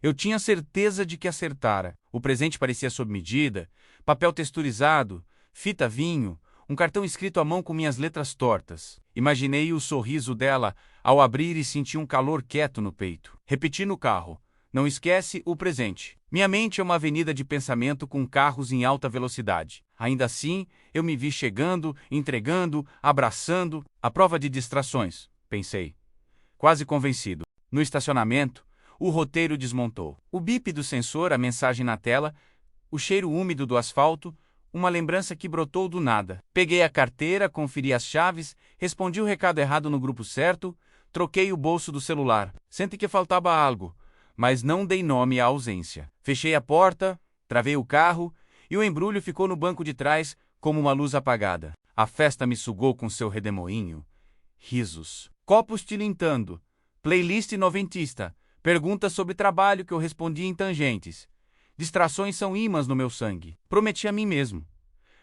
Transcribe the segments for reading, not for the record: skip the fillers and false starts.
Eu tinha certeza de que acertara. O presente parecia sob medida, papel texturizado, fita vinho, um cartão escrito à mão com minhas letras tortas. Imaginei o sorriso dela ao abrir e senti um calor quieto no peito. Repeti no carro: não esquece o presente. Minha mente é uma avenida de pensamento com carros em alta velocidade. Ainda assim, eu me vi chegando, entregando, abraçando, à prova de distrações, pensei. Quase convencido. No estacionamento, o roteiro desmontou. O bip do sensor, a mensagem na tela, o cheiro úmido do asfalto, uma lembrança que brotou do nada. Peguei a carteira, conferi as chaves, respondi o recado errado no grupo certo, troquei o bolso do celular. Senti que faltava algo, mas não dei nome à ausência. Fechei a porta, travei o carro e o embrulho ficou no banco de trás como uma luz apagada. A festa me sugou com seu redemoinho. Risos. Copos tilintando. Playlist noventista. Perguntas sobre trabalho que eu respondi em tangentes. Distrações são ímãs no meu sangue. Prometi a mim mesmo.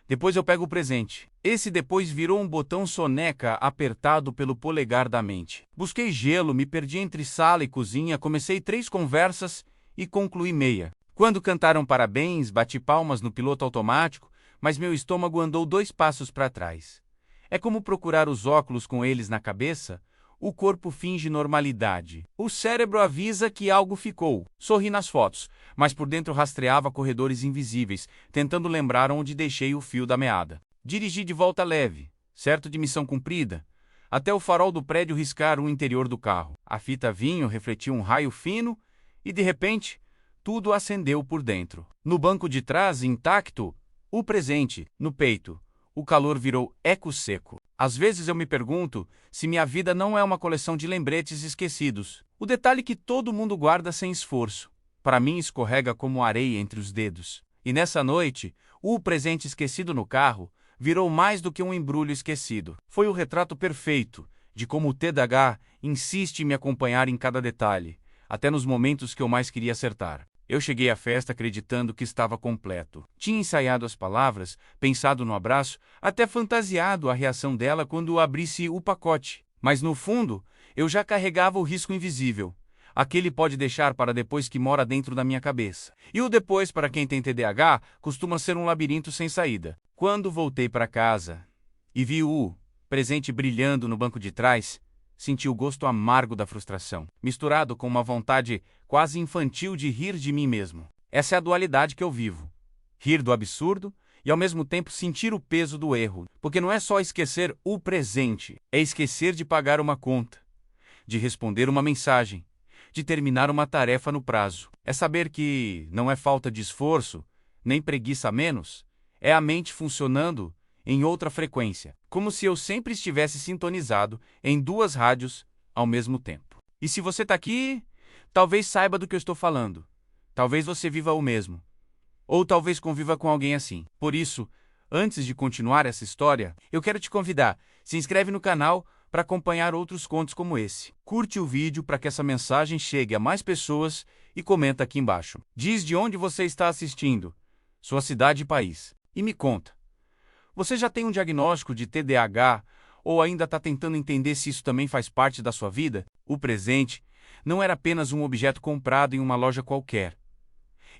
Depois eu pego o presente. Esse depois virou um botão soneca apertado pelo polegar da mente. Busquei gelo, me perdi entre sala e cozinha, comecei 3 conversas e concluí meia. Quando cantaram parabéns, bati palmas no piloto automático, mas meu estômago andou 2 passos para trás. É como procurar os óculos com eles na cabeça. O corpo finge normalidade. O cérebro avisa que algo ficou. Sorri nas fotos, mas por dentro rastreava corredores invisíveis, tentando lembrar onde deixei o fio da meada. Dirigi de volta leve, certo de missão cumprida, até o farol do prédio riscar o interior do carro. A fita vinho refletia um raio fino e, de repente, tudo acendeu por dentro. No banco de trás, intacto, o presente, no peito. O calor virou eco seco. Às vezes eu me pergunto se minha vida não é uma coleção de lembretes esquecidos. O detalhe que todo mundo guarda sem esforço. Para mim escorrega como areia entre os dedos. E nessa noite, o presente esquecido no carro virou mais do que um embrulho esquecido. Foi o retrato perfeito de como o TDAH insiste em me acompanhar em cada detalhe, até nos momentos que eu mais queria acertar. Eu cheguei à festa acreditando que estava completo. Tinha ensaiado as palavras, pensado no abraço, até fantasiado a reação dela quando abrisse o pacote. Mas no fundo, eu já carregava o risco invisível. Aquele pode deixar para depois que mora dentro da minha cabeça. E o depois, para quem tem TDAH, costuma ser um labirinto sem saída. Quando voltei para casa e vi o presente brilhando no banco de trás, senti o gosto amargo da frustração, misturado com uma vontade quase infantil de rir de mim mesmo. Essa é a dualidade que eu vivo. Rir do absurdo e ao mesmo tempo sentir o peso do erro. Porque não é só esquecer o presente, é esquecer de pagar uma conta, de responder uma mensagem, de terminar uma tarefa no prazo. É saber que não é falta de esforço, nem preguiça a menos, é a mente funcionando em outra frequência, como se eu sempre estivesse sintonizado em 2 rádios ao mesmo tempo. E se você está aqui, talvez saiba do que eu estou falando. Talvez você viva o mesmo. Ou talvez conviva com alguém assim. Por isso, antes de continuar essa história, eu quero te convidar. Se inscreve no canal para acompanhar outros contos como esse. Curte o vídeo para que essa mensagem chegue a mais pessoas e comenta aqui embaixo. Diz de onde você está assistindo, sua cidade e país. E me conta. Você já tem um diagnóstico de TDAH ou ainda está tentando entender se isso também faz parte da sua vida? O presente não era apenas um objeto comprado em uma loja qualquer.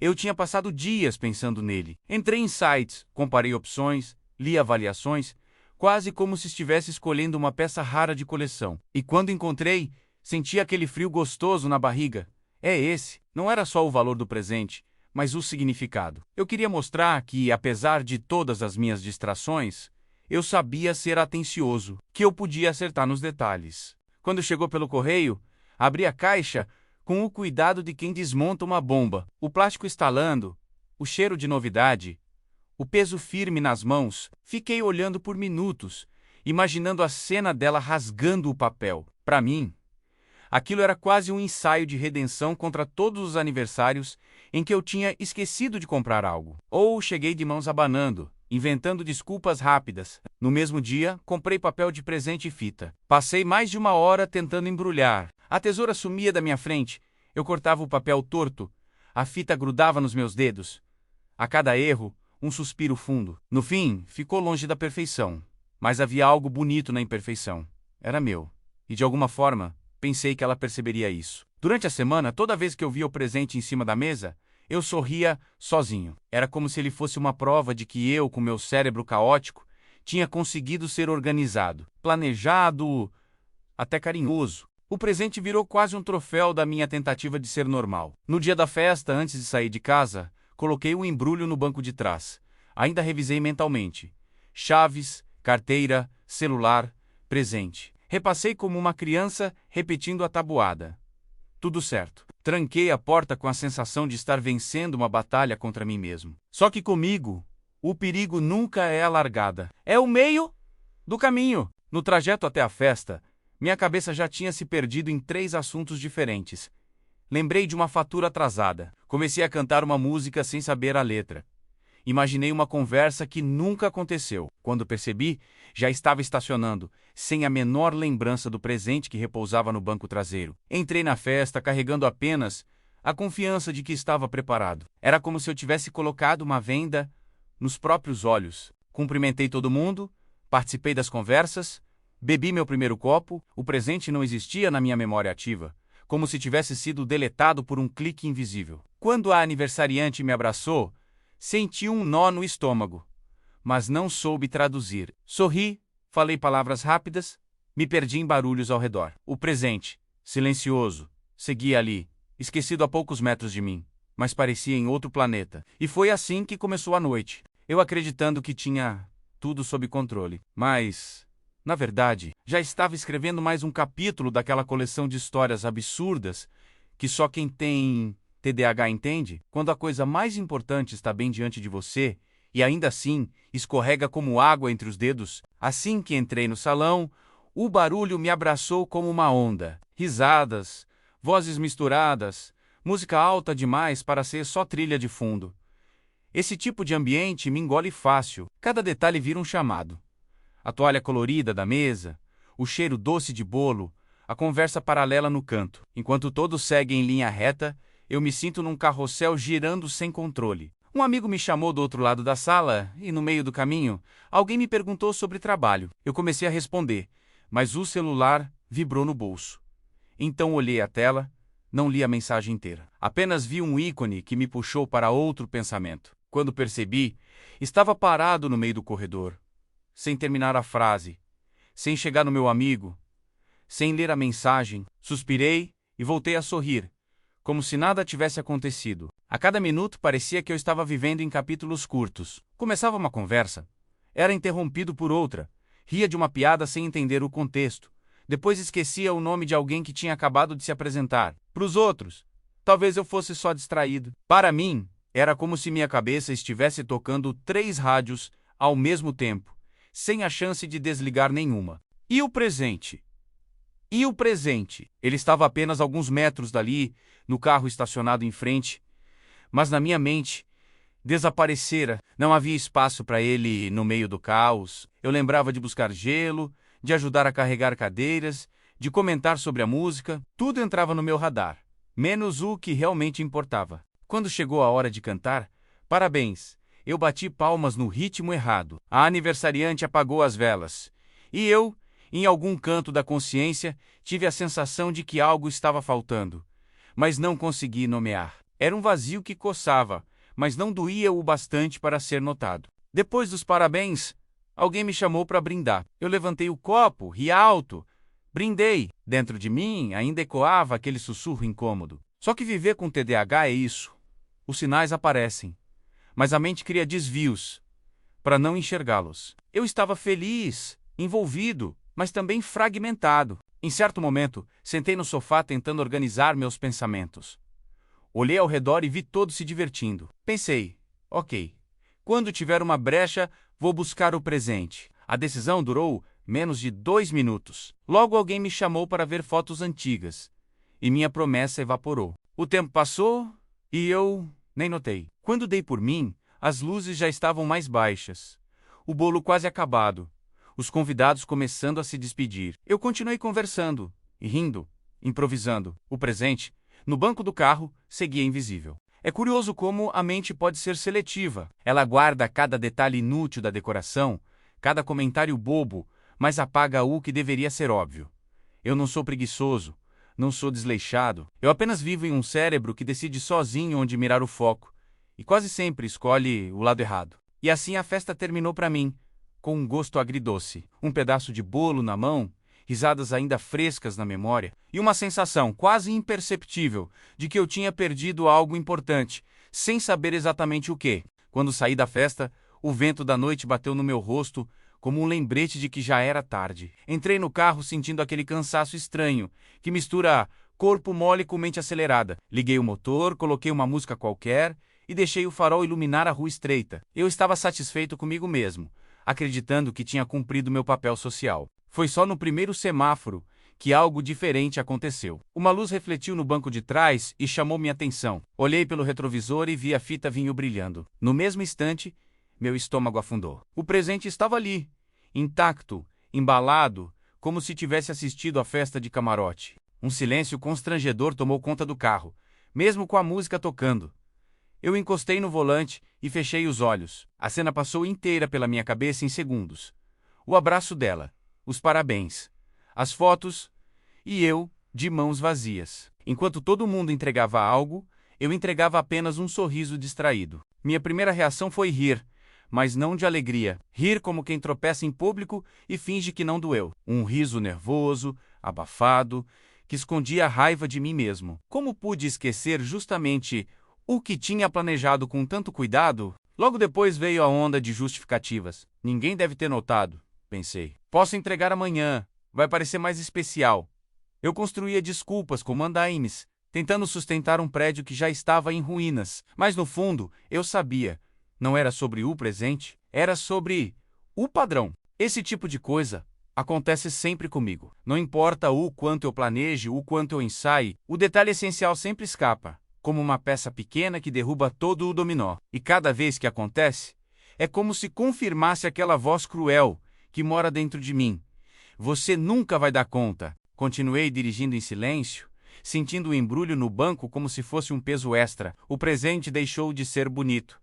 Eu tinha passado dias pensando nele. Entrei em sites, comparei opções, li avaliações, quase como se estivesse escolhendo uma peça rara de coleção. E quando encontrei, senti aquele frio gostoso na barriga. É esse, não era só o valor do presente, mas o significado. Eu queria mostrar que, apesar de todas as minhas distrações, eu sabia ser atencioso, que eu podia acertar nos detalhes. Quando chegou pelo correio, abri a caixa com o cuidado de quem desmonta uma bomba, o plástico estalando, o cheiro de novidade, o peso firme nas mãos. Fiquei olhando por minutos, imaginando a cena dela rasgando o papel. Para mim, aquilo era quase um ensaio de redenção contra todos os aniversários em que eu tinha esquecido de comprar algo. Ou cheguei de mãos abanando, inventando desculpas rápidas. No mesmo dia, comprei papel de presente e fita. Passei mais de 1 hora tentando embrulhar. A tesoura sumia da minha frente. Eu cortava o papel torto. A fita grudava nos meus dedos. A cada erro, um suspiro fundo. No fim, ficou longe da perfeição. Mas havia algo bonito na imperfeição. Era meu. E de alguma forma, pensei que ela perceberia isso. Durante a semana, toda vez que eu via o presente em cima da mesa, eu sorria sozinho. Era como se ele fosse uma prova de que eu, com meu cérebro caótico, tinha conseguido ser organizado, planejado, até carinhoso. O presente virou quase um troféu da minha tentativa de ser normal. No dia da festa, antes de sair de casa, coloquei o embrulho no banco de trás. Ainda revisei mentalmente. Chaves, carteira, celular, presente. Repassei como uma criança repetindo a tabuada. Tudo certo. Tranquei a porta com a sensação de estar vencendo uma batalha contra mim mesmo. Só que comigo, o perigo nunca é a largada. É o meio do caminho. No trajeto até a festa, minha cabeça já tinha se perdido em 3 assuntos diferentes. Lembrei de uma fatura atrasada. Comecei a cantar uma música sem saber a letra. Imaginei uma conversa que nunca aconteceu. Quando percebi, já estava estacionando, sem a menor lembrança do presente que repousava no banco traseiro. Entrei na festa carregando apenas a confiança de que estava preparado. Era como se eu tivesse colocado uma venda nos próprios olhos. Cumprimentei todo mundo, participei das conversas, bebi meu primeiro copo. O presente não existia na minha memória ativa, como se tivesse sido deletado por um clique invisível. Quando a aniversariante me abraçou, senti um nó no estômago, mas não soube traduzir. Sorri, falei palavras rápidas, me perdi em barulhos ao redor. O presente, silencioso, seguia ali, esquecido a poucos metros de mim, mas parecia em outro planeta. E foi assim que começou a noite, eu acreditando que tinha tudo sob controle. Mas, na verdade, já estava escrevendo mais um capítulo daquela coleção de histórias absurdas que só quem tem TDAH entende. Quando a coisa mais importante está bem diante de você e ainda assim escorrega como água entre os dedos. Assim que entrei no salão, o barulho me abraçou como uma onda. Risadas, vozes misturadas, música alta demais para ser só trilha de fundo. Esse tipo de ambiente me engole fácil. Cada detalhe vira um chamado. A toalha colorida da mesa, o cheiro doce de bolo, a conversa paralela no canto. Enquanto todos seguem em linha reta, eu me sinto num carrossel girando sem controle. Um amigo me chamou do outro lado da sala e, no meio do caminho, alguém me perguntou sobre trabalho. Eu comecei a responder, mas o celular vibrou no bolso. Então olhei a tela, não li a mensagem inteira. Apenas vi um ícone que me puxou para outro pensamento. Quando percebi, estava parado no meio do corredor, sem terminar a frase, sem chegar no meu amigo, sem ler a mensagem. Suspirei e voltei a sorrir, como se nada tivesse acontecido. A cada minuto parecia que eu estava vivendo em capítulos curtos. Começava uma conversa, era interrompido por outra, ria de uma piada sem entender o contexto. Depois esquecia o nome de alguém que tinha acabado de se apresentar. Para os outros, talvez eu fosse só distraído. Para mim, era como se minha cabeça estivesse tocando 3 rádios ao mesmo tempo, sem a chance de desligar nenhuma. E o presente? E o presente? Ele estava apenas alguns metros dali, no carro estacionado em frente, mas na minha mente desaparecera. Não havia espaço para ele no meio do caos. Eu lembrava de buscar gelo, de ajudar a carregar cadeiras, de comentar sobre a música. Tudo entrava no meu radar, menos o que realmente importava. Quando chegou a hora de cantar, parabéns, eu bati palmas no ritmo errado. A aniversariante apagou as velas. E eu, em algum canto da consciência, tive a sensação de que algo estava faltando, mas não consegui nomear. Era um vazio que coçava, mas não doía o bastante para ser notado. Depois dos parabéns, alguém me chamou para brindar. Eu levantei o copo, ri alto, brindei. Dentro de mim ainda ecoava aquele sussurro incômodo. Só que viver com TDAH é isso. Os sinais aparecem, mas a mente cria desvios para não enxergá-los. Eu estava feliz, envolvido, mas também fragmentado. Em certo momento, sentei no sofá tentando organizar meus pensamentos. Olhei ao redor e vi todos se divertindo. Pensei, ok, quando tiver uma brecha, vou buscar o presente. A decisão durou menos de 2 minutos. Logo alguém me chamou para ver fotos antigas, e minha promessa evaporou. O tempo passou e eu nem notei. Quando dei por mim, as luzes já estavam mais baixas, o bolo quase acabado, os convidados começando a se despedir. Eu continuei conversando, e rindo, improvisando. O presente, no banco do carro, seguia invisível. É curioso como a mente pode ser seletiva. Ela guarda cada detalhe inútil da decoração, cada comentário bobo, mas apaga o que deveria ser óbvio. Eu não sou preguiçoso, não sou desleixado. Eu apenas vivo em um cérebro que decide sozinho onde mirar o foco, e quase sempre escolhe o lado errado. E assim a festa terminou para mim, com um gosto agridoce, um pedaço de bolo na mão, risadas ainda frescas na memória, e uma sensação quase imperceptível de que eu tinha perdido algo importante, sem saber exatamente o que. Quando saí da festa, o vento da noite bateu no meu rosto como um lembrete de que já era tarde. Entrei no carro sentindo aquele cansaço estranho, que mistura corpo mole com mente acelerada. Liguei o motor, coloquei uma música qualquer e deixei o farol iluminar a rua estreita. Eu estava satisfeito comigo mesmo, acreditando que tinha cumprido meu papel social. Foi só no primeiro semáforo que algo diferente aconteceu. Uma luz refletiu no banco de trás e chamou minha atenção. Olhei pelo retrovisor e vi a fita vinho brilhando. No mesmo instante, meu estômago afundou. O presente estava ali, intacto, embalado, como se tivesse assistido à festa de camarote. Um silêncio constrangedor tomou conta do carro, mesmo com a música tocando. Eu encostei no volante e fechei os olhos. A cena passou inteira pela minha cabeça em segundos. O abraço dela, os parabéns, as fotos e eu, de mãos vazias. Enquanto todo mundo entregava algo, eu entregava apenas um sorriso distraído. Minha primeira reação foi rir, mas não de alegria. Rir como quem tropeça em público e finge que não doeu. Um riso nervoso, abafado, que escondia a raiva de mim mesmo. Como pude esquecer justamente o que tinha planejado com tanto cuidado? Logo depois veio a onda de justificativas. Ninguém deve ter notado, pensei. Posso entregar amanhã, vai parecer mais especial. Eu construía desculpas como andaimes, tentando sustentar um prédio que já estava em ruínas. Mas no fundo, eu sabia. Não era sobre o presente, era sobre o padrão. Esse tipo de coisa acontece sempre comigo. Não importa o quanto eu planeje, o quanto eu ensaie, o detalhe essencial sempre escapa, como uma peça pequena que derruba todo o dominó. E cada vez que acontece, é como se confirmasse aquela voz cruel que mora dentro de mim. Você nunca vai dar conta. Continuei dirigindo em silêncio, sentindo o embrulho no banco como se fosse um peso extra. O presente deixou de ser bonito.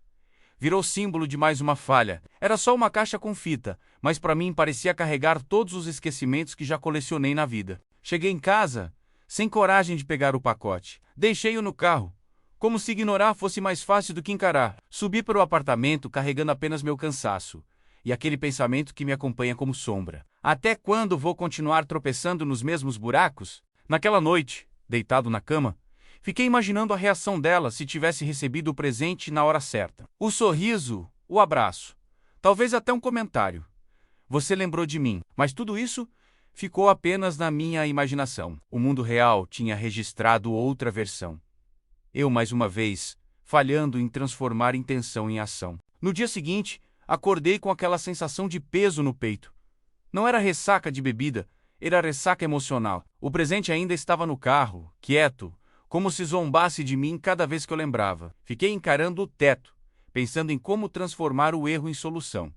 Virou símbolo de mais uma falha. Era só uma caixa com fita, mas para mim parecia carregar todos os esquecimentos que já colecionei na vida. Cheguei em casa, sem coragem de pegar o pacote. Deixei-o no carro, como se ignorar fosse mais fácil do que encarar. Subi para o apartamento carregando apenas meu cansaço, e aquele pensamento que me acompanha como sombra. Até quando vou continuar tropeçando nos mesmos buracos? Naquela noite, deitado na cama, fiquei imaginando a reação dela se tivesse recebido o presente na hora certa. O sorriso, o abraço, talvez até um comentário. Você lembrou de mim, mas tudo isso ficou apenas na minha imaginação. O mundo real tinha registrado outra versão. Eu, mais uma vez, falhando em transformar intenção em ação. No dia seguinte, acordei com aquela sensação de peso no peito. Não era ressaca de bebida, era ressaca emocional. O presente ainda estava no carro, quieto, como se zombasse de mim cada vez que eu lembrava. Fiquei encarando o teto, pensando em como transformar o erro em solução.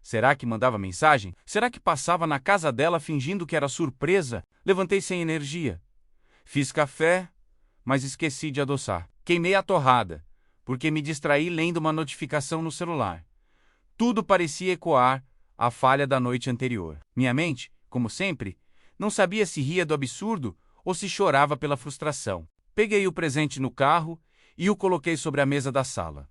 Será que mandava mensagem? Será que passava na casa dela fingindo que era surpresa? Levantei sem energia. Fiz café, mas esqueci de adoçar. Queimei a torrada, porque me distraí lendo uma notificação no celular. Tudo parecia ecoar a falha da noite anterior. Minha mente, como sempre, não sabia se ria do absurdo ou se chorava pela frustração. Peguei o presente no carro e o coloquei sobre a mesa da sala.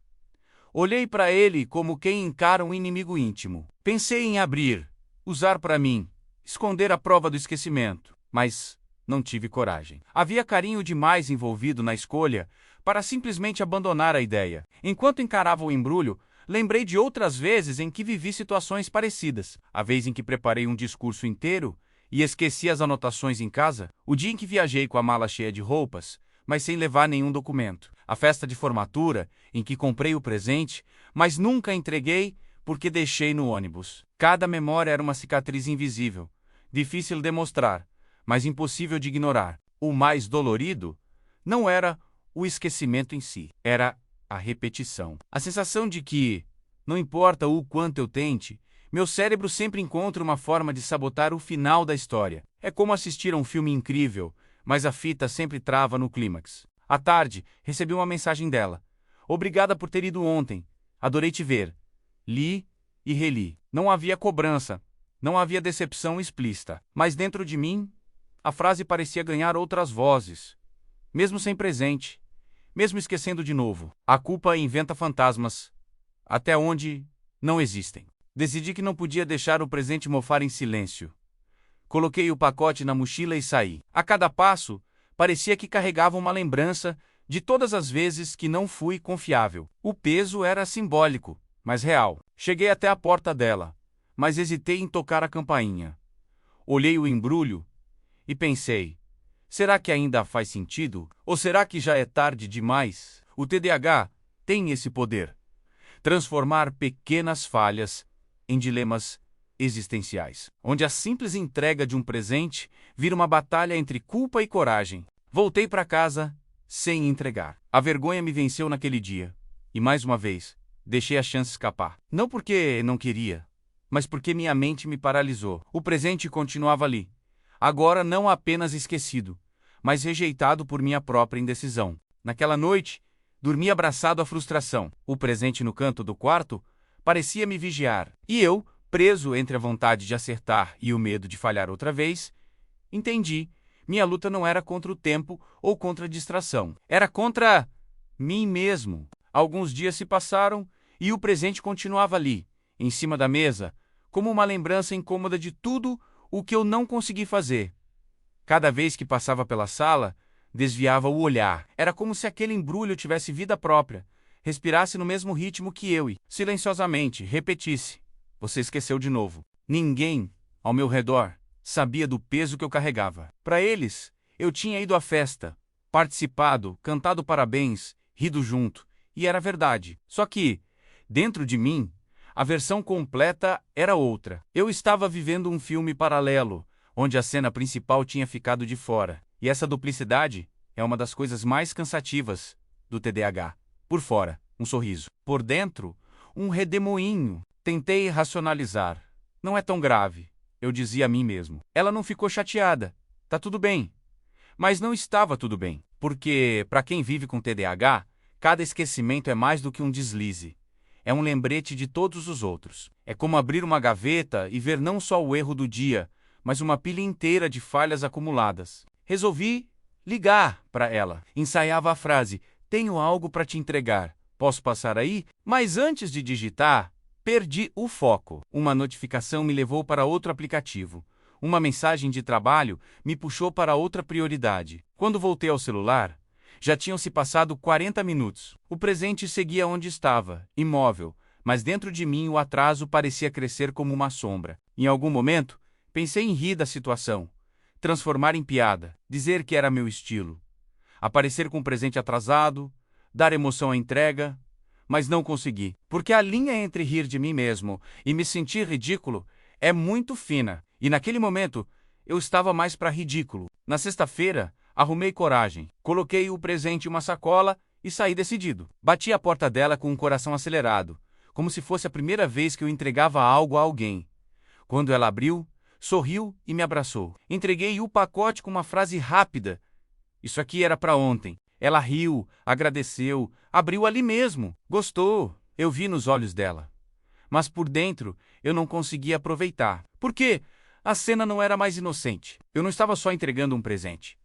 Olhei para ele como quem encara um inimigo íntimo. Pensei em abrir, usar para mim, esconder a prova do esquecimento, mas não tive coragem. Havia carinho demais envolvido na escolha para simplesmente abandonar a ideia. Enquanto encarava o embrulho, lembrei de outras vezes em que vivi situações parecidas. A vez em que preparei um discurso inteiro e esqueci as anotações em casa, o dia em que viajei com a mala cheia de roupas, mas sem levar nenhum documento. A festa de formatura, em que comprei o presente, mas nunca entreguei porque deixei no ônibus. Cada memória era uma cicatriz invisível, difícil de mostrar, mas impossível de ignorar. O mais dolorido não era o esquecimento em si, era a repetição. A sensação de que, não importa o quanto eu tente, meu cérebro sempre encontra uma forma de sabotar o final da história. É como assistir a um filme incrível, mas a fita sempre trava no clímax. À tarde, recebi uma mensagem dela. Obrigada por ter ido ontem. Adorei te ver. Li e reli. Não havia cobrança. Não havia decepção explícita. Mas dentro de mim, A frase parecia ganhar outras vozes, mesmo sem presente, mesmo esquecendo de novo. A culpa inventa fantasmas, até onde não existem. Decidi que não podia deixar o presente mofar em silêncio. Coloquei o pacote na mochila e saí. A cada passo, parecia que carregava uma lembrança de todas as vezes que não fui confiável. O peso era simbólico, mas real. Cheguei até a porta dela, mas hesitei em tocar a campainha. Olhei o embrulho e pensei, será que ainda faz sentido? Ou será que já é tarde demais? O TDAH tem esse poder: transformar pequenas falhas em dilemas existenciais, onde a simples entrega de um presente vira uma batalha entre culpa e coragem. Voltei para casa sem entregar. A vergonha me venceu naquele dia, e mais uma vez, deixei a chance escapar. Não porque não queria, mas porque minha mente me paralisou. O presente continuava ali, agora não apenas esquecido, mas rejeitado por minha própria indecisão. Naquela noite, dormi abraçado à frustração. O presente no canto do quarto parecia me vigiar, e eu, preso entre a vontade de acertar e o medo de falhar outra vez, entendi. Minha luta não era contra o tempo ou contra a distração. Era contra mim mesmo. Alguns dias se passaram e o presente continuava ali, em cima da mesa, como uma lembrança incômoda de tudo o que eu não consegui fazer. Cada vez que passava pela sala, desviava o olhar. Era como se aquele embrulho tivesse vida própria, respirasse no mesmo ritmo que eu e, silenciosamente, repetisse: "Você esqueceu de novo." Ninguém, ao meu redor, sabia do peso que eu carregava. Para eles, eu tinha ido à festa, participado, cantado parabéns, rido junto, e era verdade. Só que, dentro de mim, a versão completa era outra. Eu estava vivendo um filme paralelo, onde a cena principal tinha ficado de fora. E essa duplicidade é uma das coisas mais cansativas do TDAH. Por fora, um sorriso. Por dentro, um redemoinho. Tentei racionalizar. Não é tão grave, eu dizia a mim mesmo. Ela não ficou chateada. Tá tudo bem. Mas não estava tudo bem. Porque, para quem vive com TDAH, cada esquecimento é mais do que um deslize. É um lembrete de todos os outros. É como abrir uma gaveta e ver não só o erro do dia, mas uma pilha inteira de falhas acumuladas. Resolvi ligar para ela. Ensaiava a frase: "Tenho algo para te entregar. Posso passar aí?" Mas antes de digitar, perdi o foco. Uma notificação me levou para outro aplicativo. Uma mensagem de trabalho me puxou para outra prioridade. Quando voltei ao celular, já tinham se passado 40 minutos. O presente seguia onde estava, imóvel, mas dentro de mim o atraso parecia crescer como uma sombra. Em algum momento, pensei em rir da situação, transformar em piada, dizer que era meu estilo, aparecer com um presente atrasado, dar emoção à entrega, mas não consegui, porque a linha entre rir de mim mesmo e me sentir ridículo é muito fina, e naquele momento eu estava mais para ridículo. Na sexta-feira, arrumei coragem, coloquei o presente em uma sacola e saí decidido. Bati a porta dela com o coração acelerado, como se fosse a primeira vez que eu entregava algo a alguém. Quando ela abriu, sorriu e me abraçou. Entreguei o pacote com uma frase rápida: "Isso aqui era para ontem." Ela riu, agradeceu, abriu ali mesmo. Gostou, eu vi nos olhos dela. Mas por dentro, eu não conseguia aproveitar. Porque a cena não era mais inocente. Eu não estava só entregando um presente.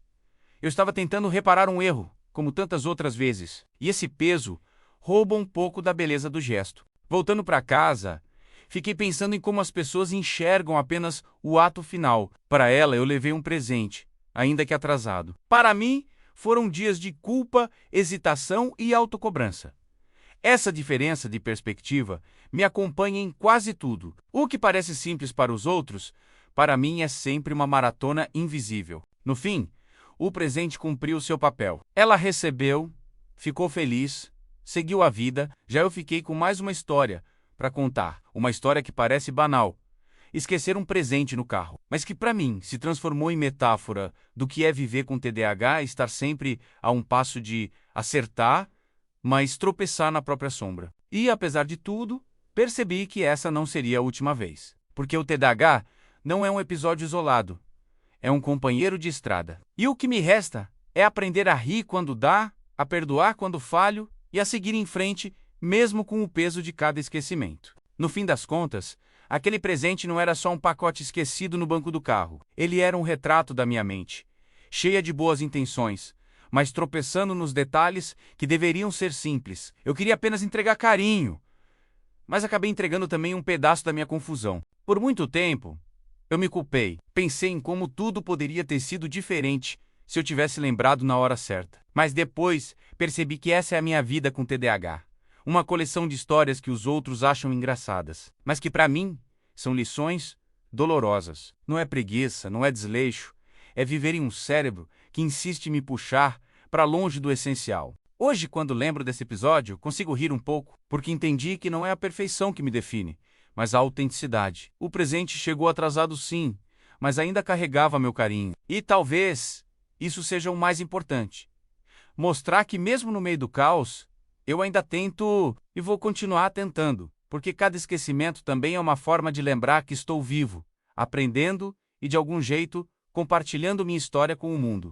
Eu estava tentando reparar um erro, como tantas outras vezes. E esse peso rouba um pouco da beleza do gesto. Voltando para casa, fiquei pensando em como as pessoas enxergam apenas o ato final. Para ela, eu levei um presente, ainda que atrasado. Para mim, foram dias de culpa, hesitação e autocobrança. Essa diferença de perspectiva me acompanha em quase tudo. O que parece simples para os outros, para mim é sempre uma maratona invisível. No fim, o presente cumpriu seu papel. Ela recebeu, ficou feliz, seguiu a vida. Já eu fiquei com mais uma história para contar. Uma história que parece banal: esquecer um presente no carro, mas que para mim se transformou em metáfora do que é viver com TDAH e estar sempre a um passo de acertar, mas tropeçar na própria sombra. E, apesar de tudo, percebi que essa não seria a última vez. Porque o TDAH não é um episódio isolado, é um companheiro de estrada. E o que me resta é aprender a rir quando dá, a perdoar quando falho e a seguir em frente, mesmo com o peso de cada esquecimento. No fim das contas, Aquele presente não era só um pacote esquecido no banco do carro. Ele era um retrato da minha mente, cheia de boas intenções, mas tropeçando nos detalhes que deveriam ser simples. Eu queria apenas entregar carinho, mas acabei entregando também um pedaço da minha confusão. Por muito tempo, eu me culpei. Pensei em como tudo poderia ter sido diferente se eu tivesse lembrado na hora certa. Mas depois, percebi que essa é a minha vida com TDAH. Uma coleção de histórias que os outros acham engraçadas, mas que para mim são lições dolorosas. Não é preguiça, não é desleixo, é viver em um cérebro que insiste em me puxar para longe do essencial. Hoje, quando lembro desse episódio, consigo rir um pouco, porque entendi que não é a perfeição que me define, mas a autenticidade. O presente chegou atrasado sim, mas ainda carregava meu carinho. E talvez isso seja o mais importante. Mostrar que mesmo no meio do caos, eu ainda tento e vou continuar tentando, porque cada esquecimento também é uma forma de lembrar que estou vivo, aprendendo e, de algum jeito, compartilhando minha história com o mundo.